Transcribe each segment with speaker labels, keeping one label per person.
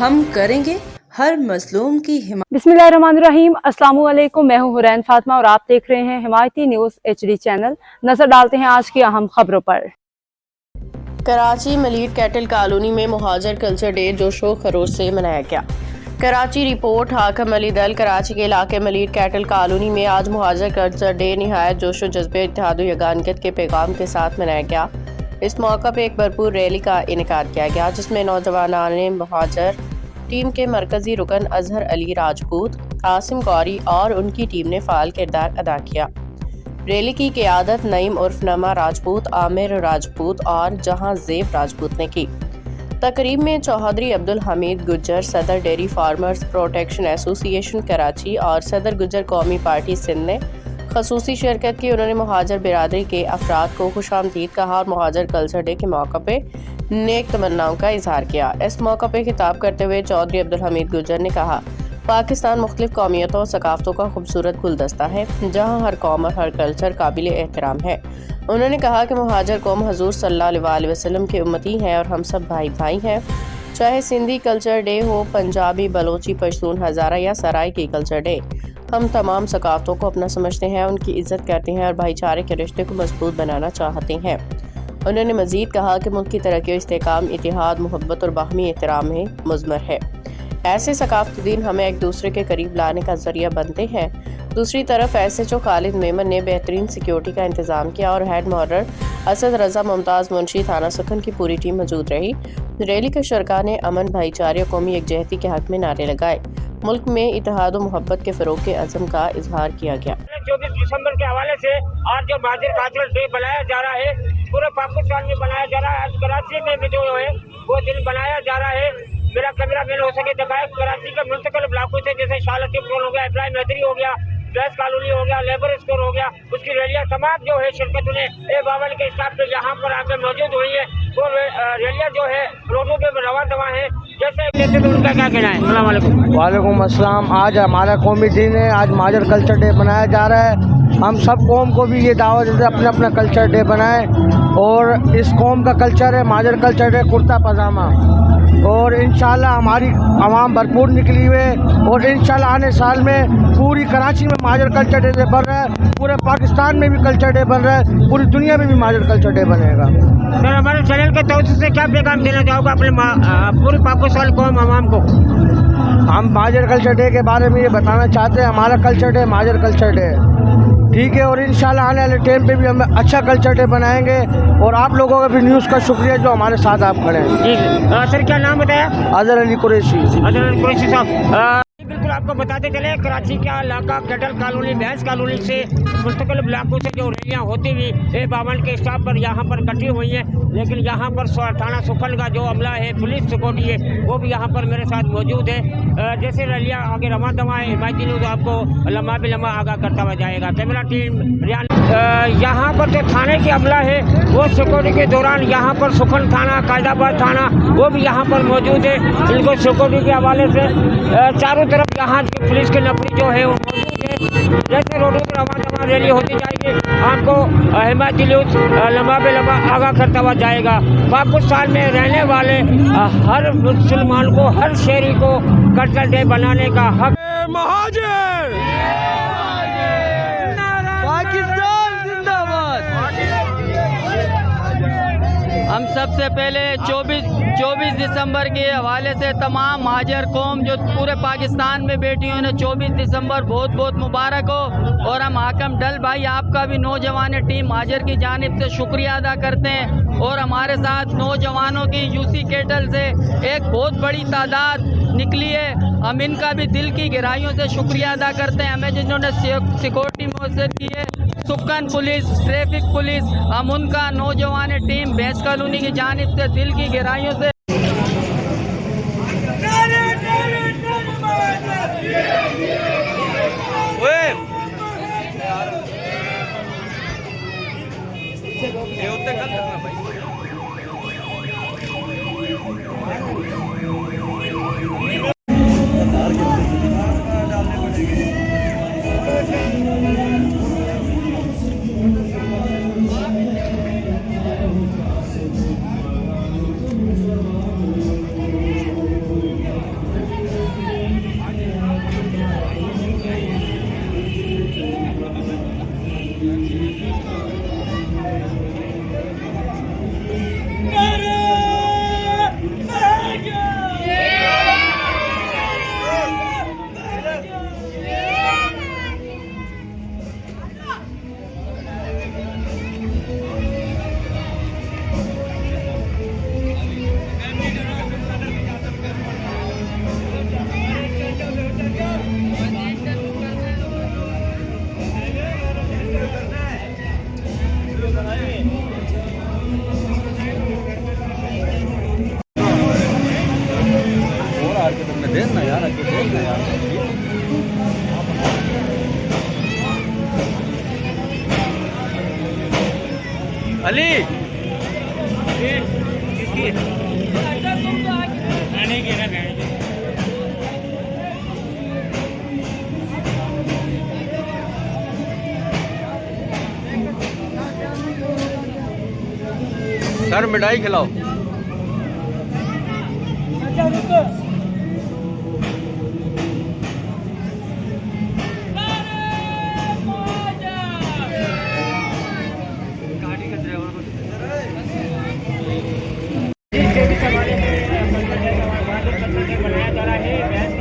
Speaker 1: हम करेंगे हर मजलूम की हिमायत।
Speaker 2: बिस्मिल्लाहिर्रहमानिर्रहीम। अस्सलाम वालेकुम। मैं हूं हुरैन फातिमा और आप देख रहे हैं हिमायती न्यूज HD चैनल। नजर डालते हैं आज की अहम खबरों पर।
Speaker 3: कराची मलीड कैटल कॉलोनी में मुहाजिर कल्चर डे जोशो खरोश से मनाया गया। कराची रिपोर्ट। हाकिम अली दल। कराची के इलाके मलीड कैटल कॉलोनी में आज मुहाजिर कल्चर डे निहायत जोशो जज्बे इत्तेहाद व यगानियत के पैगाम के साथ मनाया गया। इस मौका पर एक भरपूर रैली का इनेकाद किया गया जिसमें नौजवानान मुहाजिर टीम के मरकजी रुकन अजहर अली राजपूत, आसिम गौरी और उनकी टीम ने फाल किरदार अदा किया। रैली की क़ियादत नईम उर्फ नमा राजपूत, आमिर राजपूत और जहां ज़ेब राजपूत ने की। तकरीब में चौधरी अब्दुल हमीद गुज्जर, सदर dairy farmers protection association Karachi और सदर गुज्जर कौमी पार्टी सिंध ने खसूसी शिरकत की। उन्होंने मुहाजिर बिरादरी के अफराद को खुशामदीद कहा और मुहाजिर कल्चर डे के मौका पे नेक तमन्नाओं का इजहार किया। इस मौका पे खिताब करते हुए चौधरी अब्दुल हमीद गुज्जर ने कहा, पाकिस्तान मुख्तलिफ कौमियतों और सकाफ़तों का खूबसूरत गुलदस्ता है जहाँ हर कौम और हर कल्चर काबिल एहतराम है। उन्होंने कहा कि मुहाजिर कौम हजूर सल्लल्लाहु अलैहि वसल्लम के उम्मती हैं और हम सब भाई भाई हैं। चाहे सिंधी कल्चर डे हो, पंजाबी, बलोची, पश्तून, हज़ारा या सराइकी कल्चर डे, हम तमाम सकाफ़तों को अपना समझते हैं, उनकी इज़्ज़त करते हैं और भाईचारे के रिश्ते को मजबूत बनाना चाहते हैं। उन्होंने मज़ीद कहा कि मुल्क की तरक्की और इस्तेहकाम इत्तेहाद, मोहब्बत और बाहमी एहतराम में मुज़मर है। ऐसे सकाफ़ती दिन हमें एक दूसरे के करीब लाने का ज़रिया बनते हैं। दूसरी तरफ SHO खालिद मेमन ने बेहतरीन सिक्योरिटी का इंतज़ाम किया और हेड मॉडल असद रज़ा मुमताज़ मुंशी थाना सुखन की पूरी टीम मौजूद रही। रैली के शुरका ने अमन, भाईचारे और कौमी यकजहती के हक़ में नारे लगाए। मुल्क में इत्तेहाद और मोहब्बत के फ़रोग़ के अज़म का इजहार किया गया।
Speaker 4: 24 दिसंबर के हवाले से आज जो मुहाजिर कल्चर डे बनाया जा रहा है, पूरे पाकिस्तान में बनाया जा रहा है। आज कराची में भी जो है वो दिन बनाया जा रहा है। मेरा कैमरा मैन हो सके दिखाए कराची के मुंतकिल इलाकों से, जैसे शालती रोड हो गया, इब्राहिम हैदरी हो गया, प्रेस कॉलोनी हो गया, लेबर स्टोर हो गया, उसकी रैलियाँ तमाम जो है शिरकत उन्हें A52 के हिसाब से यहाँ पर आकर मौजूद हुई है। वो रैलियाँ जो है रोडों पे रवा दवा है। जैसे तो उनका क्या कहना है? अस्सलाम वालेकुम।
Speaker 5: वालेकुम अस्सलाम। आज हमारा कौमी दिन है, आज मुहाजिर कल्चर डे बनाया जा रहा है। हम सब कौम को भी ये दावत देते हैं अपना अपना कल्चर डे बनाएं और इस कौम का कल्चर है मुहाजिर कल्चर डे कुर्ता पजामा। और इंशाल्लाह हमारी आवाम भरपूर निकली हुए और इंशाल्लाह आने साल में पूरी कराची में मुहाजिर कल्चर डे बन रहा है, पूरे पाकिस्तान में भी कल्चर डे बन रहा है, पूरी दुनिया में भी मुहाजिर कल्चर डे बनेगा।
Speaker 4: सर, हमारे चैनल के तौर से क्या पैगाम देना चाहोगे अपने पूरी पाकिस्तान कौम आवाम को?
Speaker 5: हम मुहाजिर कल्चर डे के बारे में ये बताना चाहते हैं, हमारा कल्चर डे मुहाजिर कल्चर डे है, ठीक है। और इंशाल्लाह आने वाले टाइम पे भी हम अच्छा कल्चर डे बनाएंगे और आप लोगों का भी न्यूज़ का शुक्रिया जो हमारे साथ आप खड़े हैं।
Speaker 4: जी सर, क्या नाम बताया?
Speaker 5: अजहर अली कुरैशी।
Speaker 4: अजहर अली कुरैशी साहब, बिल्कुल आपको बताते चले कराची का इलाका कैटल कॉलोनी, भैंस कॉलोनी से मुस्तकिल इलाकों से जो रैलियाँ होती हुई A52 के स्टाफ पर यहाँ पर इकट्ठी हुई हैं। लेकिन यहाँ पर थाना सुखन का जो अमला है, पुलिस सिक्योरिटी है, वो भी यहाँ पर मेरे साथ मौजूद है। जैसे रैलियाँ आगे रवा दवा है, हिमायती न्यूज़ आपको लम्हा भी लम्हा आगाह करता हुआ जाएगा। कैमरा टीम यहाँ पर जो थाने के अमला है वो सिक्योरिटी के दौरान यहाँ पर सुखन थाना, कायदाबाद थाना, वो भी यहाँ पर मौजूद है। इनको सिक्योरिटी के हवाले से चारों तरफ यहाँ की पुलिस के नफरी जो है वो मौजूद है। जैसे रोडों पर रवा दवा रैली होती जाएगी, आपको हिमायती न्यूज़ लम्हा बे लम्हा आगाह करता हुआ जाएगा। पाकिस्तान में रहने वाले हर मुसलमान को, हर शहरी को कल्चर डे बनाने का हक।
Speaker 5: मुहाजिर पाकिस्तान जिंदाबाद।
Speaker 6: हम सबसे पहले 24 दिसंबर के हवाले से तमाम मुहाजिर कौम जो पूरे पाकिस्तान में बैठी हुई उन्हें 24 दिसंबर बहुत बहुत मुबारक हो। और हम हाकिम डल भाई आपका भी नौजवान टीम मुहाजिर की जानिब से शुक्रिया अदा करते हैं। और हमारे साथ नौजवानों की UC कैटल से एक बहुत बड़ी तादाद निकली है, हम इनका भी दिल की गहराइयों से शुक्रिया अदा करते हैं। हमें जिन्होंने सिक्योरिटी मुयस्सर की है, सुक्कन पुलिस, ट्रैफिक पुलिस, हम उनका नौजवान टीम भैंस कॉलोनी की जानिब से दिल की गहराइयों से
Speaker 5: अली सर मिठाई खिलाओ।
Speaker 4: बनाया जा रहा है भैंस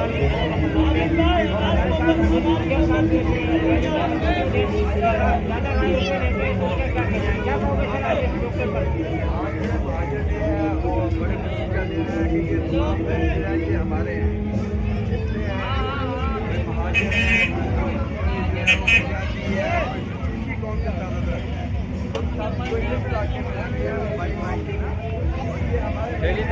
Speaker 5: हमारे डेली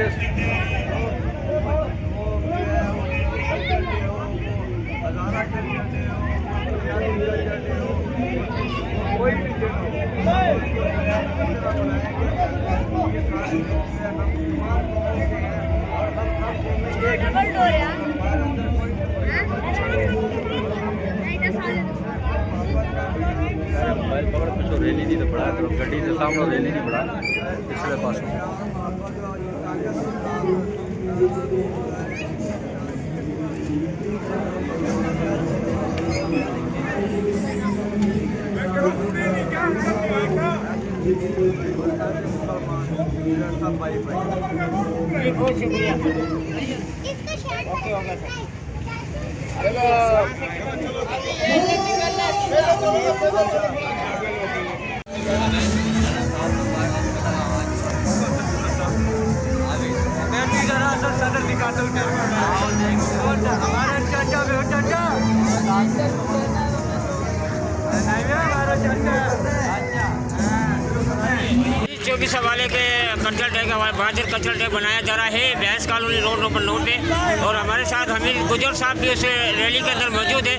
Speaker 5: कोई भी मोबाइल पकड़ कुछ रेली नहीं तो पड़ा तो गड्डी के सामने रेली नहीं पड़ा पिछले पास
Speaker 4: बहुत शुक्रिया।
Speaker 5: हमारे चाचा चाचा
Speaker 4: 24 हवाले के कल्चरल डे का बहादुर कल्चरल डे बनाया जा रहा है भैंस कॉलोनी रोड नंबर 9 पे और हमारे साथ हमीद गुजर साहब भी उस रैली के अंदर मौजूद है।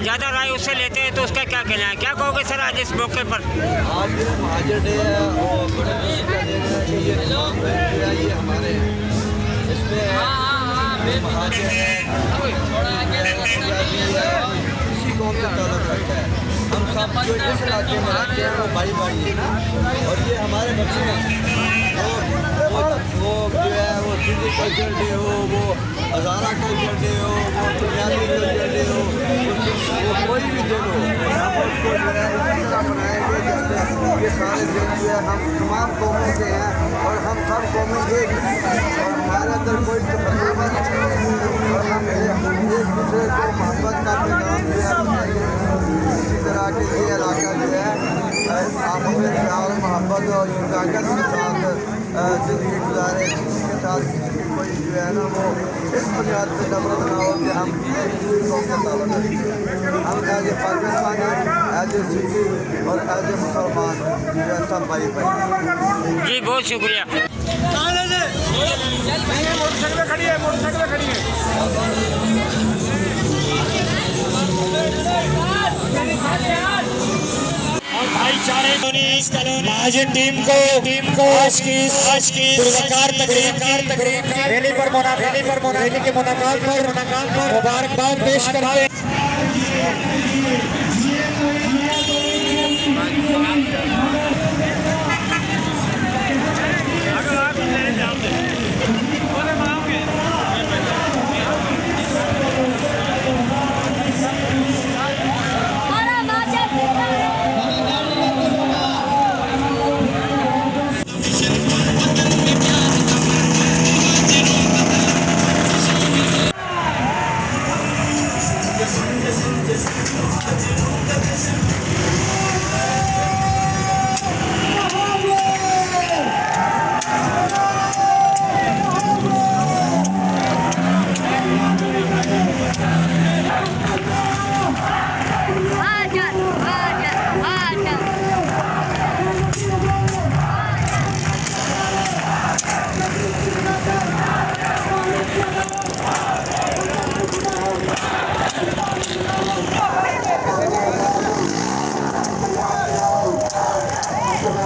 Speaker 4: ज़्यादा राय उससे लेते हैं तो उसका क्या कहना है, क्या कहोगे सर आज इस मौके पर?
Speaker 5: आज महाजर डे है और बड़े खुशी का दिन है कि ये हमारे इसमें महाजर है इसी कौम का ताल्लुक रखता है। हम सब जो इस इलाके में रहते हैं वो भाई भाई है ना, और ये हमारे बच्चे हैं वो जो है वो सिंधी कल्चर डे हो, वो हज़ारा कल्चर डे हो, वो पंजाबी कल्चर डे हो, वो कोई भी दिन हो, हम उसको जो है इसी तरह मनाएंगे जैसे ये सारे दिन जो है हम तमाम कौमों के हैं और हम सब कौमें एक हैं और हमारे अंदर कोई तफरीक़ नहीं है और हम एक दूसरे को मोहब्बत का पैगाम जो है बताएंगे। इसी तरह के ये इलाका जो है आप अपने प्यार मोहब्बत और ताकत के साथ ज़िंदगी गुजारे, किसी के साथ किसी की कोई जो है ना वो इस बुनियाद पर नफरत ना हो कि हम किसी कौम का ताल्लुक रखते हैं। हम as a Pakistani, as a Sikhi और एज ए मुसलमान जो है सब भाई भाई।
Speaker 4: जी बहुत शुक्रिया।
Speaker 5: मोटरसाइकिल खड़ी है, मोटरसाइकिल खड़ी है।
Speaker 7: भाईचारे महाजन टीम को आज की तकरीब रैली के मुनाकात पर मुबारकबाद पेश करते हैं।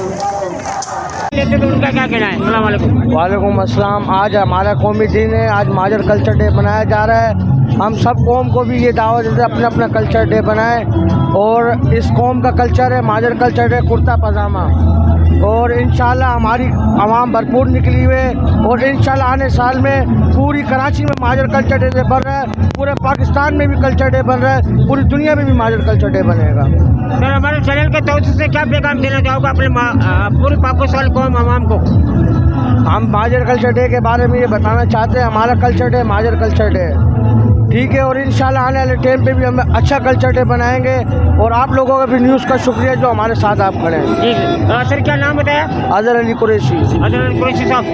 Speaker 4: लेते तो उनका क्या कहना है? अस्सलाम वालेकुम।
Speaker 5: वालेकुम अस्सलाम। आज हमारा कौमी दिन है, आज माजर कल्चर डे मनाया जा रहा है। हम सब कौम को भी ये दावत देते हैं अपना अपना कल्चर डे बनाएं। और इस कौम का कल्चर है माजर कल्चर डे कुर्ता पजामा। और इंशाल्लाह हमारी आवाम भरपूर निकली हुई है और इंशाल्लाह आने साल में पूरी कराची में माजर कल्चर डे बन रहा है, पूरे पाकिस्तान में भी कल्चर डे बन रहा है, पूरी दुनिया में भी माजर कल्चर डे बनेगा।
Speaker 4: सर, हमारे चैनल के तौर से क्या पैगाम देना चाहोगे अपने पूरे पाकिस्तान कौम आवाम को?
Speaker 5: हम माजर कल्चर डे के बारे में ये बताना चाहते हैं, हमारा कल्चर डे माजर कल्चर डे है, ठीक है। और इंशाल्लाह आने वाले टाइम पे भी हम अच्छा कल्चर डे बनाएंगे। और आप लोगों का भी न्यूज़ का शुक्रिया जो हमारे साथ आप खड़े हैं।
Speaker 4: जी सर, क्या नाम बताया?
Speaker 5: अजहर अली कुरैशी।
Speaker 4: अजहर अली कुरैशी साहब।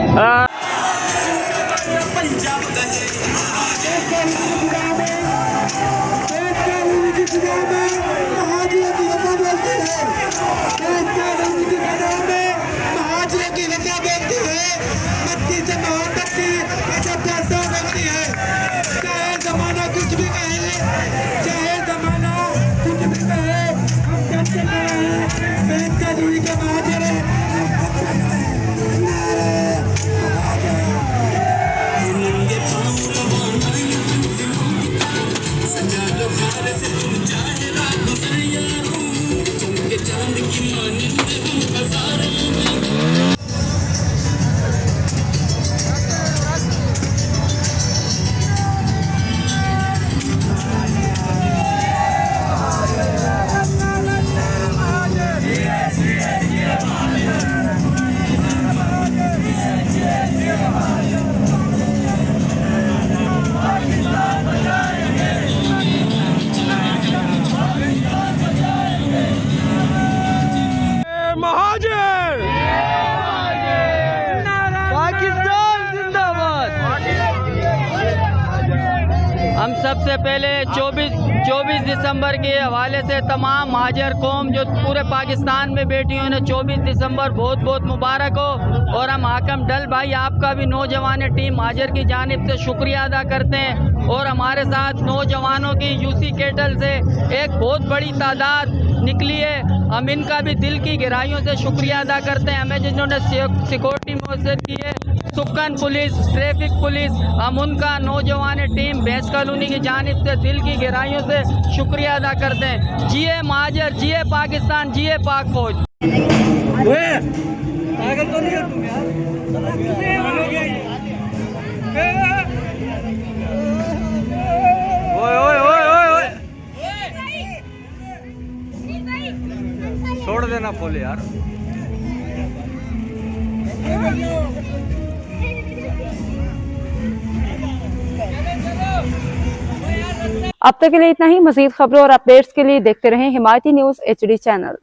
Speaker 6: हम सबसे पहले 24 दिसंबर के हवाले से तमाम महाजर कौम जो पूरे पाकिस्तान में बैठी हैं उन्हें 24 दिसंबर बहुत बहुत मुबारक हो। और हम हाकम डल भाई आपका भी नौजवान टीम महाजर की जानिब से शुक्रिया अदा करते हैं। और हमारे साथ नौजवानों की यूसी केटल से एक बहुत बड़ी तादाद निकली है, हम इनका भी दिल की गहराइयों से शुक्रिया अदा करते हैं। हमें जिन्होंने सिक्योरिटी मुयस्सर की है, सुक्कन पुलिस, ट्रैफिक पुलिस, हम उनका नौजवान टीम भैंस कॉलोनी की जानिब से दिल की गहराइयों से शुक्रिया अदा करते हैं। जिए महाजर, जिए पाकिस्तान, जिए पाक फौज।
Speaker 5: छोड़ देना फूल यार।
Speaker 2: अब तक के लिए इतना ही। मजीद खबरों और अपडेट्स के लिए देखते रहें हिमायती न्यूज़ HD चैनल।